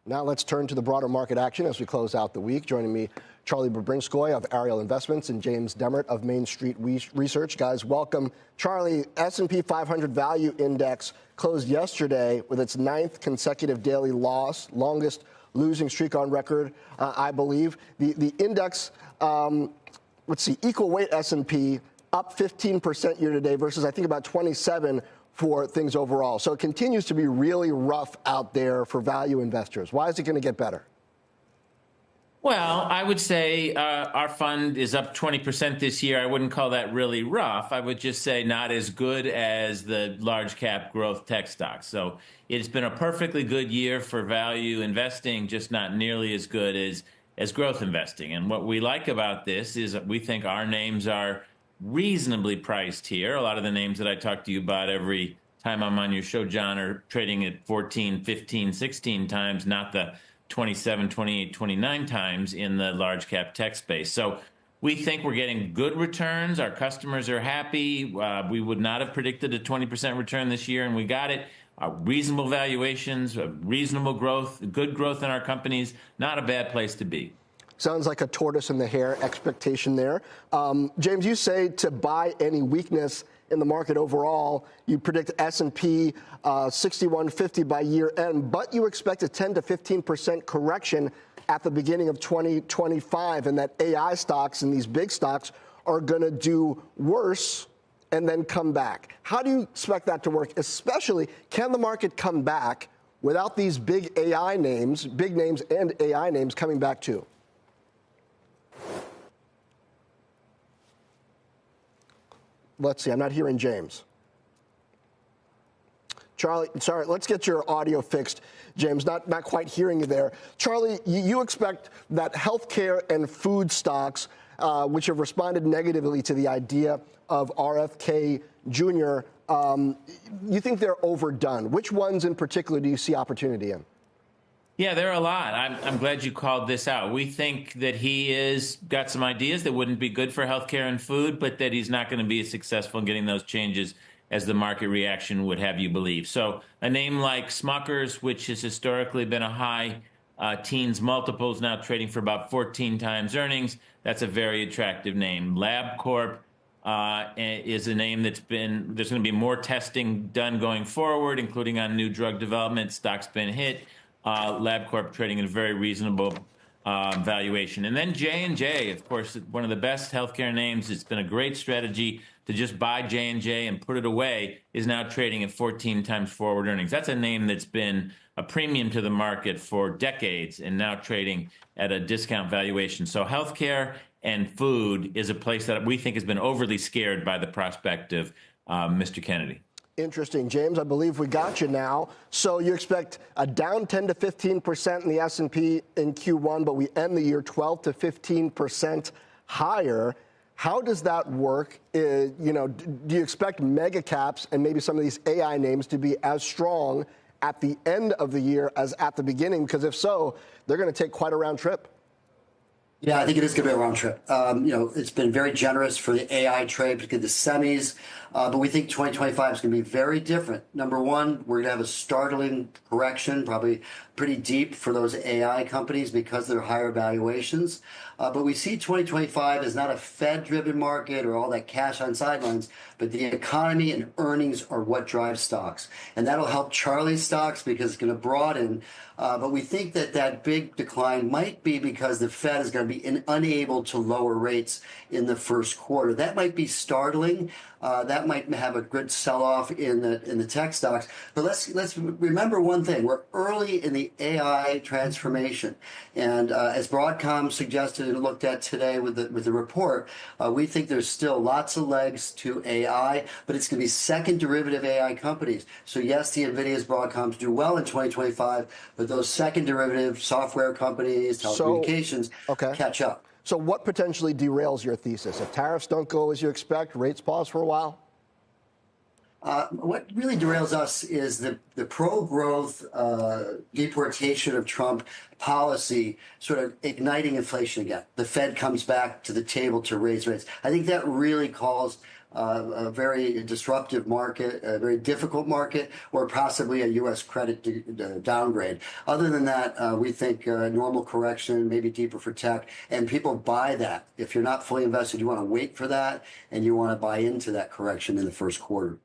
Now let's turn to the broader market action as we close out the week. Joining me, Charlie Bobrinskoy of Ariel Investments and James Demmert of Main Street Research. Guys, welcome. Charlie, S&P 500 Value Index closed yesterday with its 9th consecutive daily loss, longest losing streak on record, I believe. The index, equal weight S&P up 15% year to date versus I think about 27 for things overall. So it continues to be really rough out there for value investors. Why is it going to get better? Well, I would say our fund is up 20% this year. I wouldn't call that really rough. I would just say not as good as the large cap growth tech stocks. So it's been a perfectly good year for value investing, just not nearly as good as growth investing. And what we like about this is that we think our names are reasonably priced here. A lot of the names that I talk to you about every time I'm on your show, John, are trading at 14, 15, 16 times, not the 27, 28, 29 times in the large cap tech space. So we think we're getting good returns. Our customers are happy. We would not have predicted a 20% return this year, and we got it. Reasonable valuations, reasonable growth, good growth in our companies, not a bad place to be. Sounds like a tortoise in the hare expectation there. James, you say to buy any weakness in the market overall. You predict S&P 6150 by year end, but you expect a 10 to 15% correction at the beginning of 2025, and that AI stocks and these big stocks are going to do worse and then come back. How do you expect that to work? Especially, can the market come back without these big AI names, big names and AI names coming back too? Let's see, I'm not hearing James. Charlie, sorry, let's get your audio fixed. James, not quite hearing you there. Charlie, you expect that healthcare and food stocks, which have responded negatively to the idea of RFK Jr., you think they're overdone. Which ones in particular do you see opportunity in? Yeah, there are a lot. I'm glad you called this out. We think that he is got some ideas that wouldn't be good for healthcare and food, but that he's not going to be as successful in getting those changes as the market reaction would have you believe. So a name like Smucker's, which has historically been a high teens multiples, now trading for about 14 times earnings. That's a very attractive name. LabCorp is a name there's going to be more testing done going forward, including on new drug development. Stock's been hit. LabCorp trading at a very reasonable valuation. And then J&J, of course, one of the best healthcare names. It's been a great strategy to just buy J&J and put it away, is now trading at 14 times forward earnings. That's a name that's been a premium to the market for decades and now trading at a discount valuation. So healthcare and food is a place that we think has been overly scared by the prospect of Mr. Kennedy. Interesting. James, I believe we got you now. So you expect a down 10 to 15% in the S&P in Q1, but we end the year 12 to 15% higher. How does that work? Do you expect mega caps and maybe some of these AI names to be as strong at the end of the year as at the beginning? Because if so, they're going to take quite a round trip. Yeah, I think it is going to be a round trip. It's been very generous for the AI trade, particularly the semis, but we think 2025 is going to be very different. Number one, we're going to have a startling correction, probably pretty deep for those AI companies because of their higher valuations. But we see 2025 as not a Fed-driven market or all that cash on sidelines, but the economy and earnings are what drive stocks. And that'll help Charlie's stocks because it's going to broaden. But we think that big decline might be because the Fed is going to be unable to lower rates in the first quarter. That might be startling. That might have a good sell-off in the tech stocks. But let's remember one thing: we're early in the AI transformation, and as Broadcom suggested and looked at today with the report, we think there's still lots of legs to AI, but it's going to be second derivative AI companies. So yes, the NVIDIA's, Broadcoms do well in 2025, but those second derivative software companies, telecommunications, catch up. So what potentially derails your thesis? If tariffs don't go as you expect, rates pause for a while? What really derails us is the pro-growth deportation of Trump policy sort of igniting inflation again. The Fed comes back to the table to raise rates. I think that really calls a very disruptive market, a very difficult market, or possibly a U.S. credit downgrade. Other than that, we think normal correction, maybe deeper for tech, and people buy that. If you're not fully invested, you want to wait for that, and you want to buy into that correction in the first quarter.